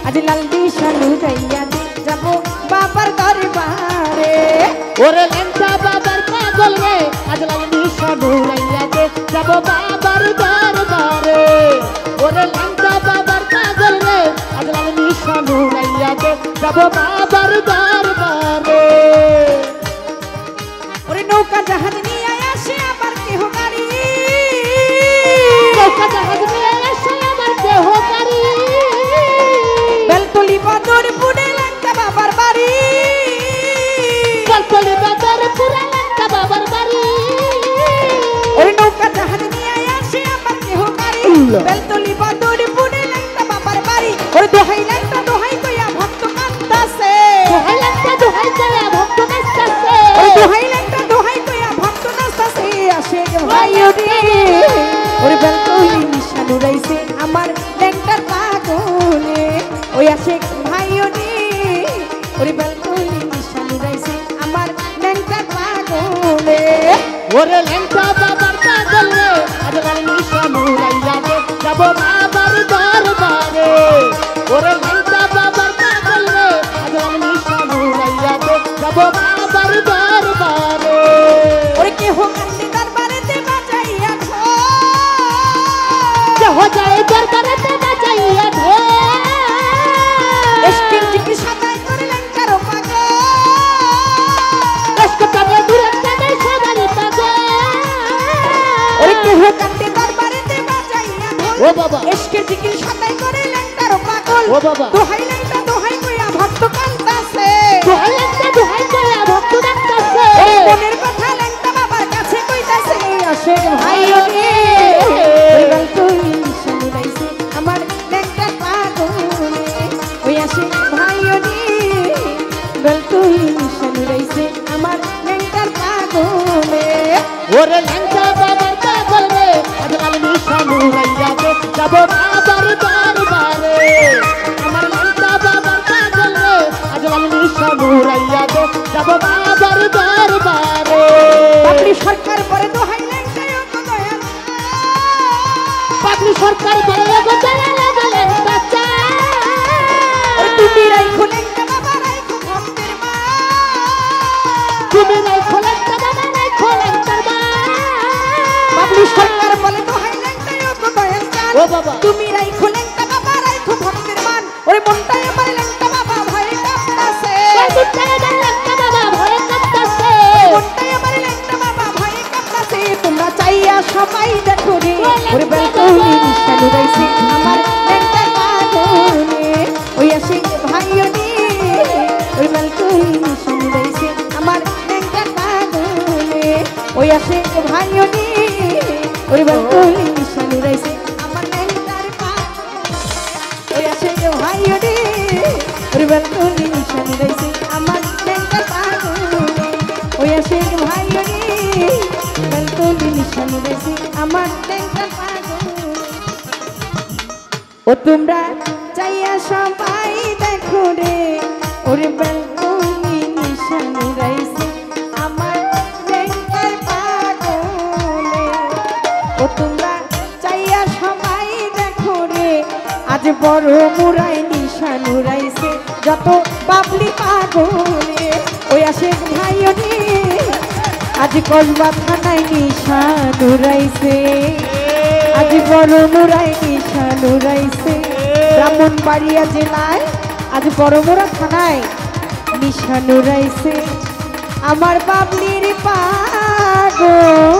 আজ লাল নিশানু গাইয়া দে যাব বাবার দরবারে ওরে ল্যাংটা বাবার পাগল রে আজ লাল নিশানু গাইয়া দে যাব বাবার দরবারে ওরে ল্যাংটা বাবার পাগল রে আজ লাল নিশানু গাইয়া দে যাব বাবার দরবারে ওরে নৌকা জাহাজ নিয়ে আসে আবার কেহ গাড়ি নৌকা জাহাজ নিয়ে আসে আবার কেহ গাড়ি বেলতলি বদরপুরে ল্যাংটা বাবার বাড়ি বেলতলি বদরপুরে ল্যাংটা বাবার বাড়ি ওরে নৌকা জাহাজ নিয়ে আসে আবার কেহ গাড়ি বেলতলি বদরপুরে ল্যাংটা বাবার বাড়ি ওরে দোহাই ল্যাংটা দোহাই কইয়া ভক্ত কাঁদতাছে দোহাই ল্যাংটা দোহাই কইয়া ভক্ত নাচতাছে ওরে দোহাই ল্যাংটা দোহাই কইয়া ভক্ত নাচতাছে আসে ভাইও রে ওরে বেলতলি নিশানু রাইছে আমার ল্যাংটার পাগলে ওই আসে ভাইও রে ওরে বেলতলি নিশানু রাইছে আমার ল্যাংটার পাগলে ওরে ল্যাংটা বাবার পাগল রে আজ লাল নিশানু গাইয়া দে যাব বাবার দরবারে ওরে ল্যাংটা বাবার পাগল রে আজ লাল নিশানু গাইয়া দে যাব বাবার দরবারে ওরে কেহ কান্দে দরবারেতে বাজাইয়া কেহ যায় দরবারেতে বাজাইয়া ধে এসকিন টিকি সাদাই করে ল্যাংটার পাগল এসকে কানে দূরে কানে সবারই পাগল ওরে কেহ কান্দে দরবারেতে বাজাইয়া ও বাবা এসকে টিকি সাদাই করে ল্যাংটার পাগল ও বাবা দোহাই ল্যাংটা দোহাই কইয়া ভক্ত কান্দাছে দোহাই ল্যাংটা দোহাই কইয়া ভক্ত ডাকতাছে মনের কথা ল্যাংটা বাবার কাছে কইতাছে আসে ভাইও রে ওই বেলতলি নিশানু রাইছে আমার ল্যাংটার পাগলে ওই আসে ভাইও রে বেলতলি নিশানু রাইছে আমার ল্যাংটার পাগলে ওরে ল্যাংটা বাবার পাগল রে আজ লাল নিশানু গাইয়া দে যাব বাবার দরবারে আমার ল্যাংটা বাবার পাগল রে আজ লাল নিশানু গাইয়া দে যাব বাবার দরবারে পাগলি সরকার পরে দোহাই ল্যাংটায় অত দয়াল পাগলি সরকার বলে গো দয়ালে গেলে বাচ্চা ওই তুমি রাইখো ল্যাংটা বাবা রাইখো ভক্তের মা তুমি নাই খোলেন্টা বাবা নাই খোলেন্টার মা পাগলি সরকার বলে দোহাই ল্যাংটায় অত দয়াল চান ও বাবা তুমি রাইখো ল্যাংটা বাবা রাইখো ভক্তের মান ওরে মনটাই আমার ল্যাংটা বাবা ভয়ে কাঁপতাছে মনটাই আমার ল্যাংটা বাবা ভয়ে কাঁপতাছে মনটাই আমার ল্যাংটা বাবা ভয়ে কাঁপতাছে তোমরা চাইয়া সবাই দেখো রে ওরে বেলতলি নিশানু রাইছে আমার ল্যাংটার পাগলে ওই আসে ভাইও রে ওই বেলতলি নিশানু রাইছে আমার ল্যাংটার পাগলে ওই আসে ভাইও রে ওই বেলতলি নিশানু রাইছে আমার ল্যাংটার পাগলে ওই আসে ভাইও রে ওই বেলতলি নিশানু রাইছে আমার ল্যাংটার পাগলে ওই আসে ভাইও রে বেলতলি নিশানু রাইছে আমার ল্যাংটার পাগলে ও তোমরা চাইয়া সবাই দেখো রে ওরে বেলতলি নিশানু রাইছে আমার ল্যাংটার পাগলে ও তোমরা চাইয়া সবাই দেখো রে আজ বড় মুরাই নিশানু রাইছে যত বাবলি পাগলে ওই আসে ভাইও রে আজ কসবা থানায় নিশানু রাইছে আজ বড় মুরাই নিশানু রাইছে ব্রাহ্মণবাড়িয়া জেলায় আজ বড়মুড়া থানায় নিশানু রাইছে আমার বাবলির পাগল।